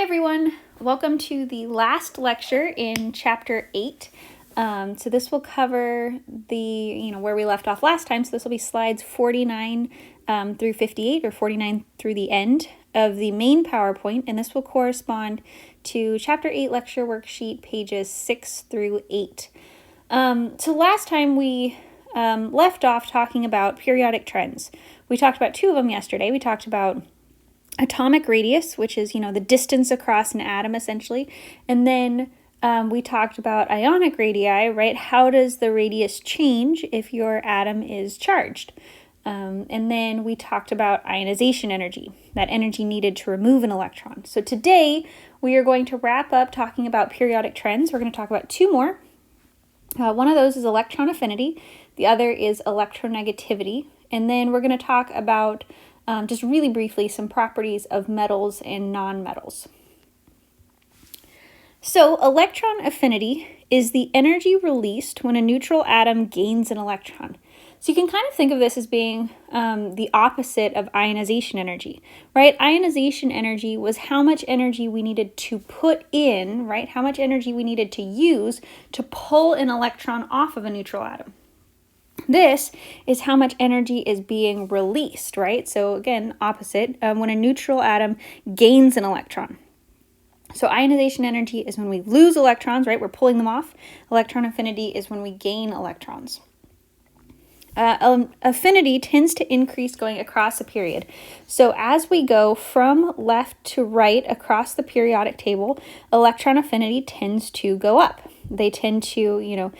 everyone, welcome to the last lecture in chapter 8. So this will cover where we left off last time. So this will be slides 49 through 58, or 49 through the end of the main PowerPoint, and this will correspond to chapter 8 lecture worksheet pages 6 through 8. So last time we left off talking about periodic trends. We talked about two of them yesterday. We talked about atomic radius, which is, the distance across an atom essentially. And then we talked about ionic radii, right? How does the radius change if your atom is charged? And then we talked about ionization energy, that energy needed to remove an electron. So today we are going to wrap up talking about periodic trends. We're going to talk about two more. One of those is electron affinity. The other is electronegativity. And then we're going to talk about just really briefly some properties of metals and nonmetals. So electron affinity is the energy released when a neutral atom gains an electron. So you can kind of think of this as being the opposite of ionization energy, right? Ionization energy was how much energy we needed to put in, right? How much energy we needed to use to pull an electron off of a neutral atom. This is how much energy is being released, right? So again, opposite, when a neutral atom gains an electron. So ionization energy is when we lose electrons, right? We're pulling them off. Electron affinity is when we gain electrons. Affinity tends to increase going across a period. So as we go from left to right across the periodic table, electron affinity tends to go up. They tend to,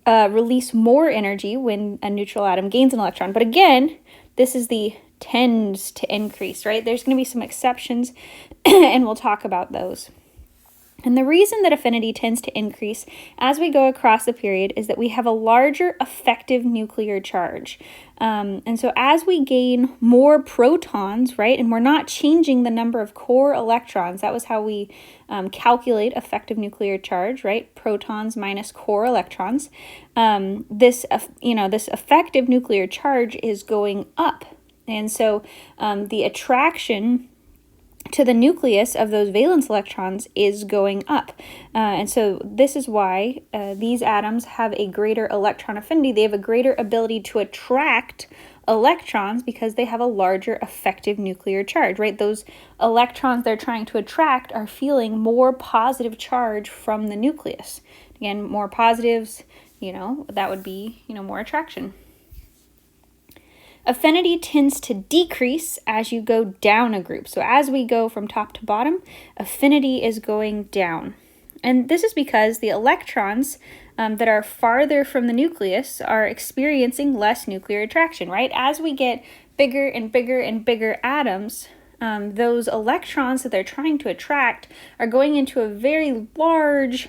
release more energy when a neutral atom gains an electron. But again, this is the tends to increase, right? There's going to be some exceptions, and we'll talk about those. And the reason that affinity tends to increase as we go across the period is that we have a larger effective nuclear charge. And so as we gain more protons, right, and we're not changing the number of core electrons, that was how we calculate effective nuclear charge, right, protons minus core electrons. This effective nuclear charge is going up. And so the attraction to the nucleus of those valence electrons is going up. And so this is why these atoms have a greater electron affinity. They have a greater ability to attract electrons because they have a larger effective nuclear charge, right? Those electrons they're trying to attract are feeling more positive charge from the nucleus. Again, more positives, that would be, more attraction. Affinity tends to decrease as you go down a group. So as we go from top to bottom, affinity is going down. And this is because the electrons that are farther from the nucleus are experiencing less nuclear attraction, right? As we get bigger and bigger and bigger atoms, those electrons that they're trying to attract are going into a very large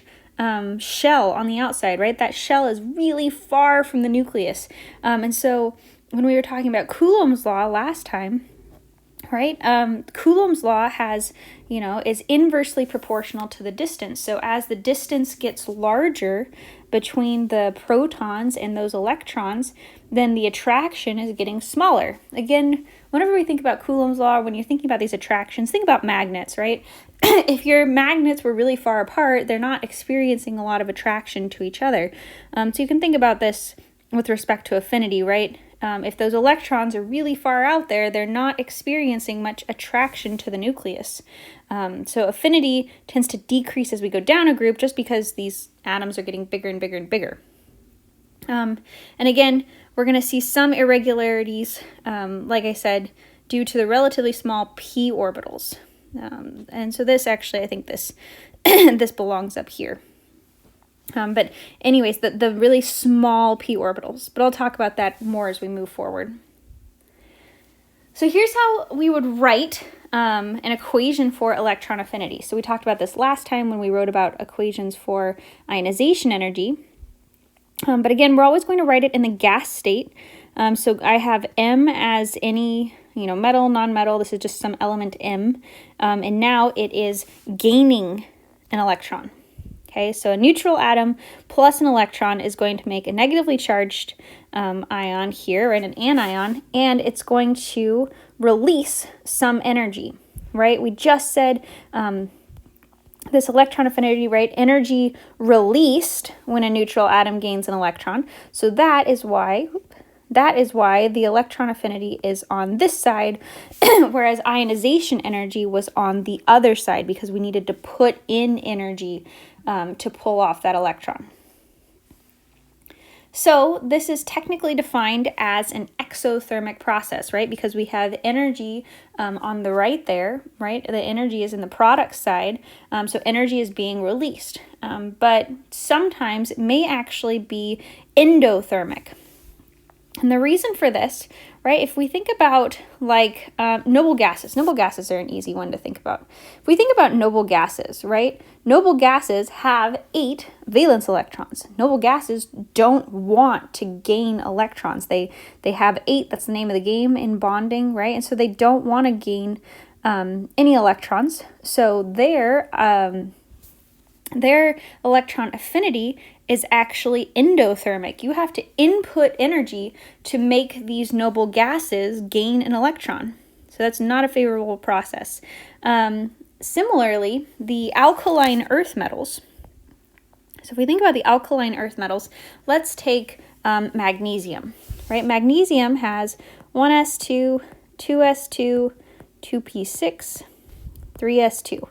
shell on the outside, right? That shell is really far from the nucleus. And so when we were talking about Coulomb's law last time, right? Coulomb's law has, is inversely proportional to the distance. So as the distance gets larger between the protons and those electrons, then the attraction is getting smaller. Again, whenever we think about Coulomb's law, when you're thinking about these attractions, think about magnets, right? If your magnets were really far apart, they're not experiencing a lot of attraction to each other. So you can think about this with respect to affinity, right? If those electrons are really far out there, they're not experiencing much attraction to the nucleus. So affinity tends to decrease as we go down a group just because these atoms are getting bigger and bigger and bigger. And again, we're going to see some irregularities, like I said, due to the relatively small p orbitals. And so this actually, I think this this belongs up here. But anyways, the really small p orbitals. But I'll talk about that more as we move forward. So here's how we would write an equation for electron affinity. So we talked about this last time when we wrote about equations for ionization energy. But again, we're always going to write it in the gas state. So I have M as any, metal, non-metal. This is just some element M. And now it is gaining an electron. Okay, so a neutral atom plus an electron is going to make a negatively charged ion here, right, an anion, and it's going to release some energy, right? We just said this electron affinity, right? Energy released when a neutral atom gains an electron. So that is why the electron affinity is on this side, whereas ionization energy was on the other side, because we needed to put in energy to pull off that electron. So this is technically defined as an exothermic process, right? Because we have energy on the right there, right? The energy is in the product side, so energy is being released. But sometimes it may actually be endothermic. And the reason for this, right, if we think about like noble gases are an easy one to think about. If we think about noble gases, right, noble gases have 8 valence electrons. Noble gases don't want to gain electrons. They have 8, that's the name of the game in bonding, right? And so they don't want to gain any electrons. So their electron affinity is actually endothermic. You have to input energy to make these noble gases gain an electron. So that's not a favorable process. Similarly, the alkaline earth metals. So if we think about the alkaline earth metals, let's take magnesium, right? Magnesium has 1s2, 2s2, 2p6, 3s2.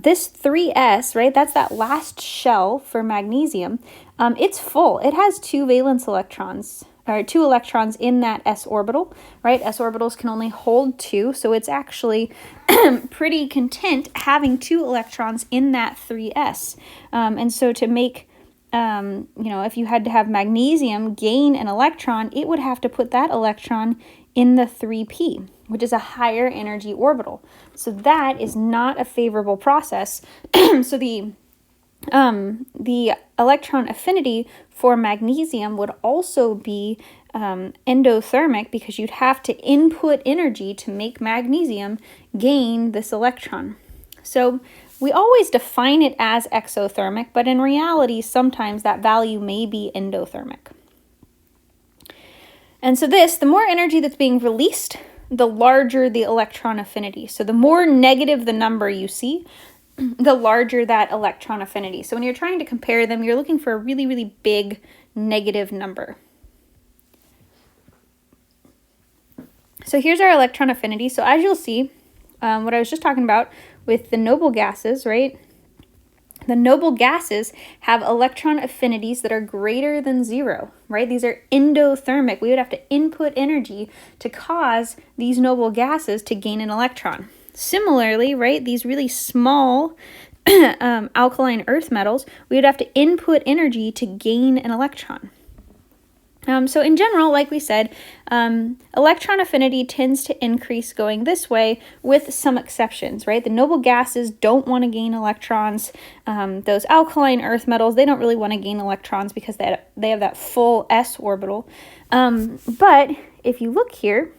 This 3s, right, that's that last shell for magnesium, it's full. It has 2 valence electrons, or 2 electrons in that s orbital, right? S orbitals can only hold 2, so it's actually pretty content having 2 electrons in that 3s. And so to make, if you had to have magnesium gain an electron, it would have to put that electron in the 3p, which is a higher energy orbital. So that is not a favorable process. So the electron affinity for magnesium would also be endothermic, because you'd have to input energy to make magnesium gain this electron. So we always define it as exothermic, but in reality, sometimes that value may be endothermic. And so the more energy that's being released, the larger the electron affinity. So the more negative the number you see, the larger that electron affinity. So when you're trying to compare them, you're looking for a really, really big negative number. So here's our electron affinity. So as you'll see, what I was just talking about with the noble gases, right? The noble gases have electron affinities that are greater than 0, right? These are endothermic. We would have to input energy to cause these noble gases to gain an electron. Similarly, right, these really small alkaline earth metals, we would have to input energy to gain an electron. So in general, like we said, electron affinity tends to increase going this way, with some exceptions, right? The noble gases don't want to gain electrons. Those alkaline earth metals, they don't really want to gain electrons because they have that full s orbital. But if you look here,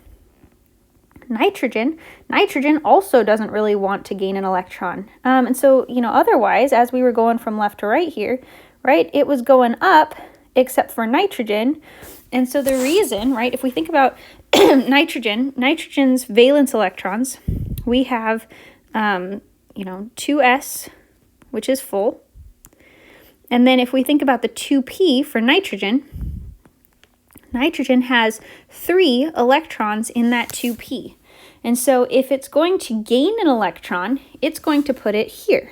nitrogen also doesn't really want to gain an electron. And so, otherwise, as we were going from left to right here, right, it was going up, except for nitrogen. And so the reason, right, if we think about nitrogen's valence electrons, we have, 2s, which is full. And then if we think about the 2p for nitrogen has 3 electrons in that 2p. And so if it's going to gain an electron, it's going to put it here,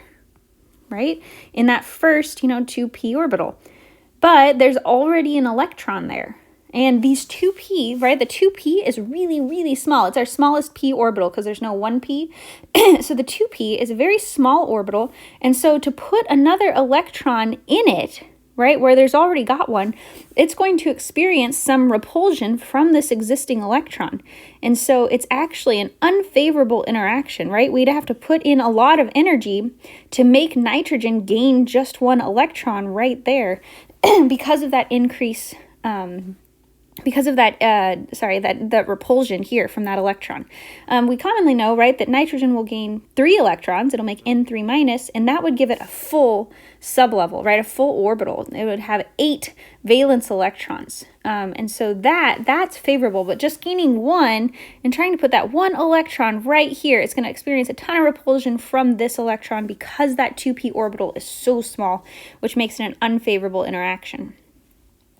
right, in that first, 2p orbital. But there's already an electron there. And these 2p, right, the 2p is really, really small. It's our smallest p orbital because there's no 1p. So the 2p is a very small orbital. And so to put another electron in it, right, where there's already got one, it's going to experience some repulsion from this existing electron. And so it's actually an unfavorable interaction, right? We'd have to put in a lot of energy to make nitrogen gain just one electron right there because of that increase because of that, that repulsion here from that electron. We commonly know, right, that nitrogen will gain 3 electrons. It'll make N3 minus, and that would give it a full sublevel, right, a full orbital. It would have 8 valence electrons. And so that's favorable, but just gaining 1 and trying to put that 1 electron right here, it's going to experience a ton of repulsion from this electron because that 2p orbital is so small, which makes it an unfavorable interaction.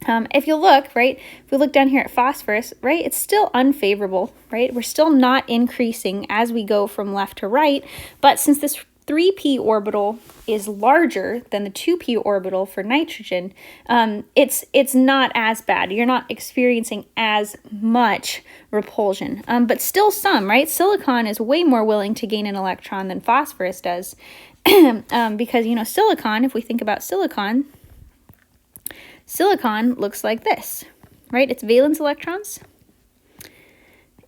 If you look, right, if we look down here at phosphorus, right, it's still unfavorable, right? We're still not increasing as we go from left to right, but since this 3p orbital is larger than the 2p orbital for nitrogen, it's not as bad. You're not experiencing as much repulsion, but still some, right? Silicon is way more willing to gain an electron than phosphorus does, because, you know, silicon, if we think about silicon looks like this, right? It's valence electrons.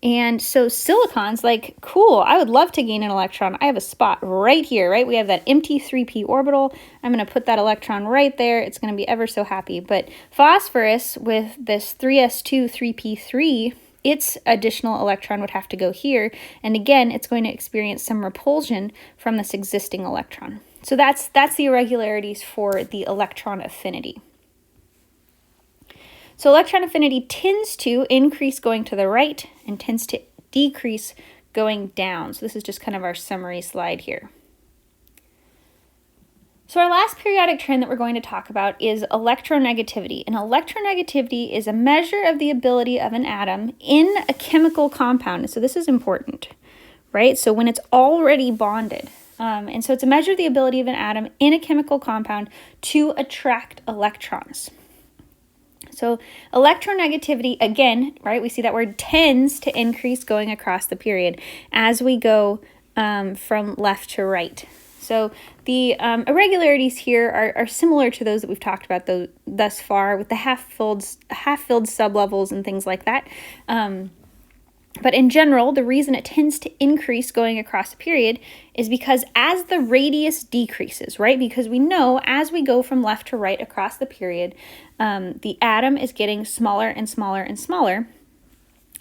And so silicon's like, cool, I would love to gain an electron. I have a spot right here, right? We have that empty 3p orbital. I'm going to put that electron right there. It's going to be ever so happy. But phosphorus with this 3s2, 3p3, its additional electron would have to go here. And again, it's going to experience some repulsion from this existing electron. So that's the irregularities for the electron affinity. So electron affinity tends to increase going to the right and tends to decrease going down. So this is just kind of our summary slide here. So our last periodic trend that we're going to talk about is electronegativity. And electronegativity is a measure of the ability of an atom in a chemical compound. So this is important, right? So when it's already bonded. And so it's a measure of the ability of an atom in a chemical compound to attract electrons. So electronegativity, again, right, we see that word tends to increase going across the period as we go from left to right. So the irregularities here are similar to those that we've talked about thus far with the half-filled sublevels and things like that. But in general, the reason it tends to increase going across a period is because as the radius decreases, right? Because we know as we go from left to right across the period, the atom is getting smaller and smaller and smaller.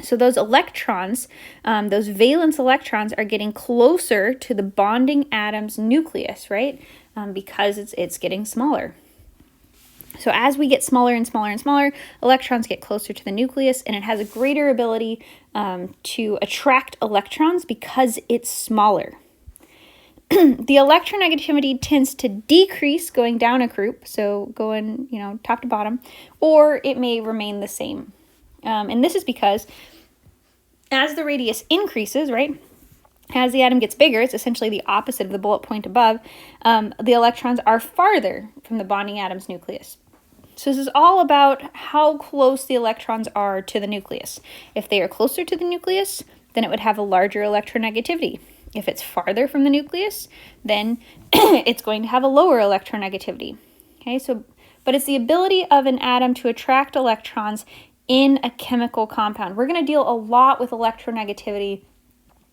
So those electrons, those valence electrons are getting closer to the bonding atom's nucleus, right? Because it's getting smaller. So as we get smaller and smaller and smaller, electrons get closer to the nucleus, and it has a greater ability to attract electrons because it's smaller. The electronegativity tends to decrease going down a group, so going, top to bottom, or it may remain the same. And this is because as the radius increases, right, as the atom gets bigger, it's essentially the opposite of the bullet point above, the electrons are farther from the bonding atom's nucleus. So this is all about how close the electrons are to the nucleus. If they are closer to the nucleus, then it would have a larger electronegativity. If it's farther from the nucleus, then it's going to have a lower electronegativity. Okay, but it's the ability of an atom to attract electrons in a chemical compound. We're going to deal a lot with electronegativity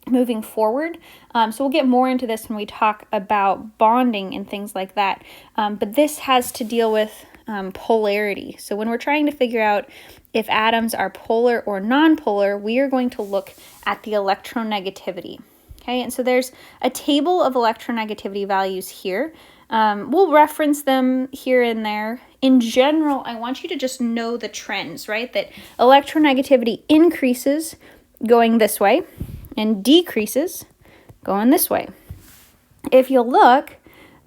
moving forward. So we'll get more into this when we talk about bonding and things like that. But this has to deal with polarity. So when we're trying to figure out if atoms are polar or nonpolar, we are going to look at the electronegativity. Okay, and so there's a table of electronegativity values here. We'll reference them here and there. In general, I want you to just know the trends, right? That electronegativity increases going this way and decreases going this way. If you look,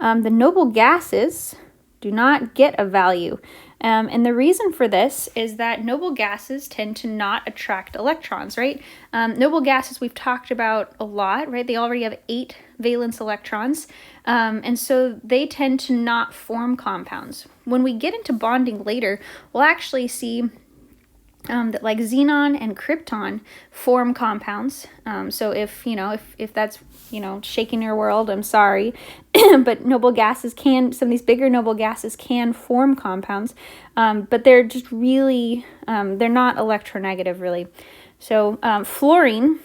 the noble gases do not get a value. And the reason for this is that noble gases tend to not attract electrons, right? Noble gases we've talked about a lot, right? They already have 8 valence electrons. And so they tend to not form compounds. When we get into bonding later, we'll actually see that like xenon and krypton form compounds. So if that's, shaking your world, I'm sorry. But noble gases some of these bigger noble gases can form compounds. But they're just really, they're not electronegative really. So fluorine,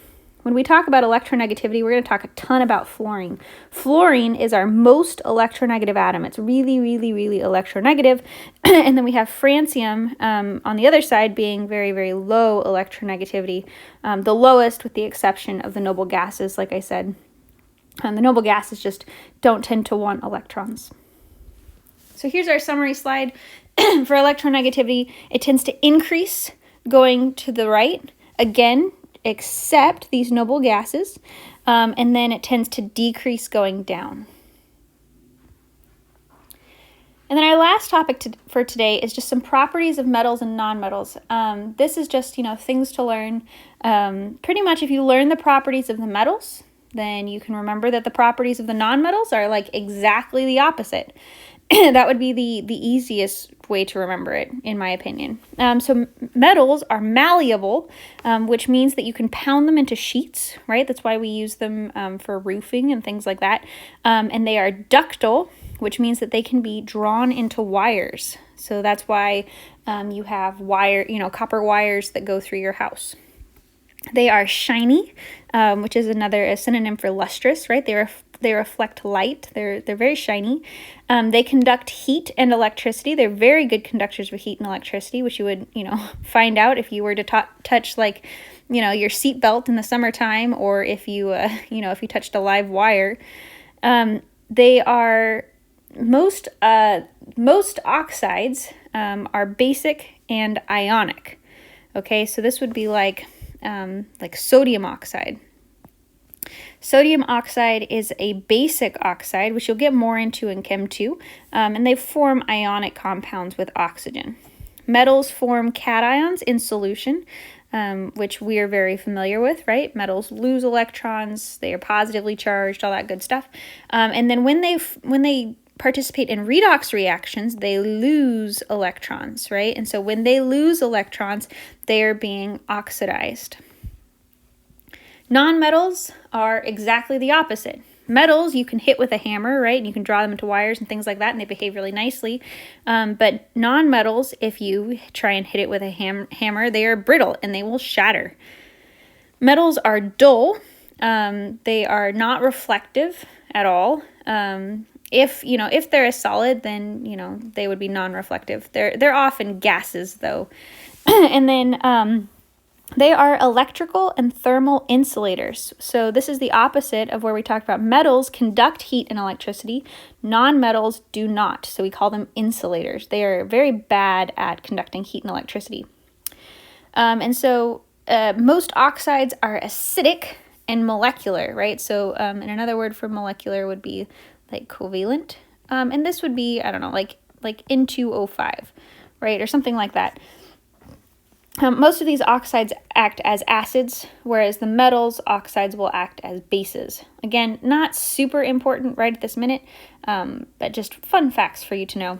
when we talk about electronegativity, we're going to talk a ton about fluorine. Fluorine is our most electronegative atom. It's really, really, really electronegative. And then we have francium on the other side being very, very low electronegativity, the lowest with the exception of the noble gases, like I said. The noble gases just don't tend to want electrons. So here's our summary slide. For electronegativity, it tends to increase going to the right, again, except these noble gases, and then it tends to decrease going down. And then our last topic for today is just some properties of metals and nonmetals. This is just, things to learn. Pretty much if you learn the properties of the metals, then you can remember that the properties of the nonmetals are like exactly the opposite. That would be the easiest way to remember it, in my opinion. So metals are malleable, which means that you can pound them into sheets, right? That's why we use them for roofing and things like that. And they are ductile, which means that they can be drawn into wires. So that's why you have copper wires that go through your house. They are shiny, which is a synonym for lustrous, right? They reflect light. They're very shiny. They conduct heat and electricity. They're very good conductors of heat and electricity, which you would, find out if you were to touch your seat belt in the summertime, or if you, if you touched a live wire. They are most oxides are basic and ionic. Okay, so this would be like sodium oxide. Sodium oxide is a basic oxide, which you'll get more into in Chem 2, and they form ionic compounds with oxygen. Metals form cations in solution, which we are very familiar with, right? Metals lose electrons, they are positively charged, all that good stuff. And then when they participate in redox reactions, they lose electrons, right? And so when they lose electrons, they are being oxidized. Nonmetals are exactly the opposite. Metals you can hit with a hammer, right? And you can draw them into wires and things like that, and they behave really nicely. But nonmetals, if you try and hit it with a hammer, they are brittle and they will shatter. Metals are dull. They are not reflective at all. If they're a solid, then, they would be non-reflective. They're often gases, though. And then they are electrical and thermal insulators. So this is the opposite of where we talked about metals conduct heat and electricity. Non-metals do not. So we call them insulators. They are very bad at conducting heat and electricity. And so most oxides are acidic and molecular, right? So and another word for molecular would be like covalent. And this would be, I don't know, like N2O5, right? Or something like that. Most of these oxides act as acids, whereas the metals oxides will act as bases. Again, not super important right at this minute, but just fun facts for you to know.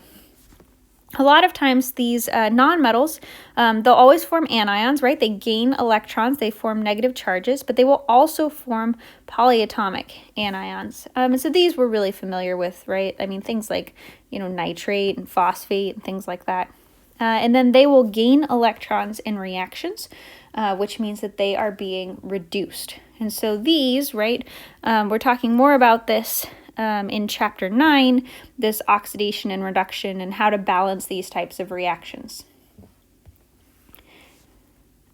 A lot of times these nonmetals, they'll always form anions, right? They gain electrons, they form negative charges, but they will also form polyatomic anions. And so these we're really familiar with, right? I mean, things like, nitrate and phosphate and things like that. And then they will gain electrons in reactions, which means that they are being reduced. And so these, right, we're talking more about this in Chapter 9, this oxidation and reduction and how to balance these types of reactions.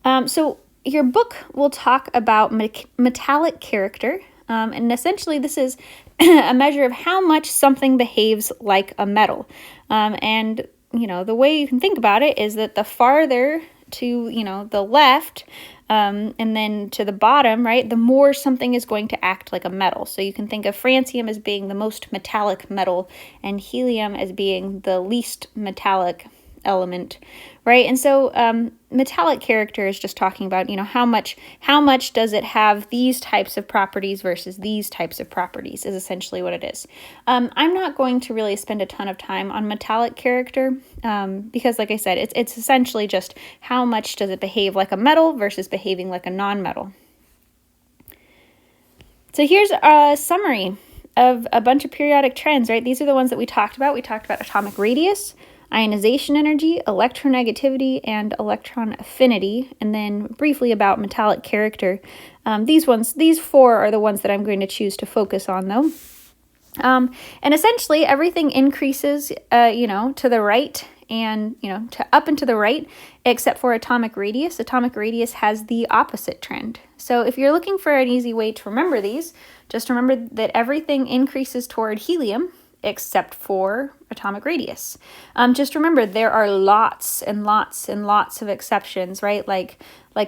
So your book will talk about metallic character, and essentially this is a measure of how much something behaves like a metal. And the way you can think about it is that the farther to, the left, and then to the bottom, right, the more something is going to act like a metal. So you can think of francium as being the most metallic metal and helium as being the least metallic element, right? And so metallic character is just talking about, how much does it have these types of properties versus these types of properties is essentially what it is. I'm not going to really spend a ton of time on metallic character because, like I said, it's essentially just how much does it behave like a metal versus behaving like a non-metal. So here's a summary of a bunch of periodic trends, right? These are the ones that we talked about. We talked about atomic radius, ionization energy, electronegativity, and electron affinity, and then briefly about metallic character. These four are the ones that I'm going to choose to focus on, though. And essentially everything increases, to the right and, to up and to the right, except for atomic radius. Atomic radius has the opposite trend. So if you're looking for an easy way to remember these, just remember that everything increases toward helium except for atomic radius. Just remember there are lots and lots and lots of exceptions, right? Like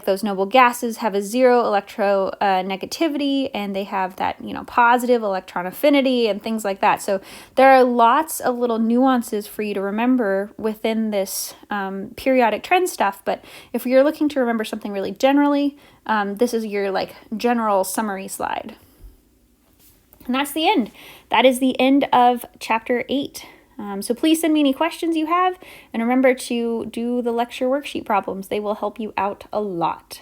those noble gases have a 0 electronegativity, and they have that, positive electron affinity and things like that. So there are lots of little nuances for you to remember within this periodic trend stuff. But if you're looking to remember something really generally, this is your general summary slide. And that's the end. That is the end of chapter 8. So please send me any questions you have, and remember to do the lecture worksheet problems. They will help you out a lot.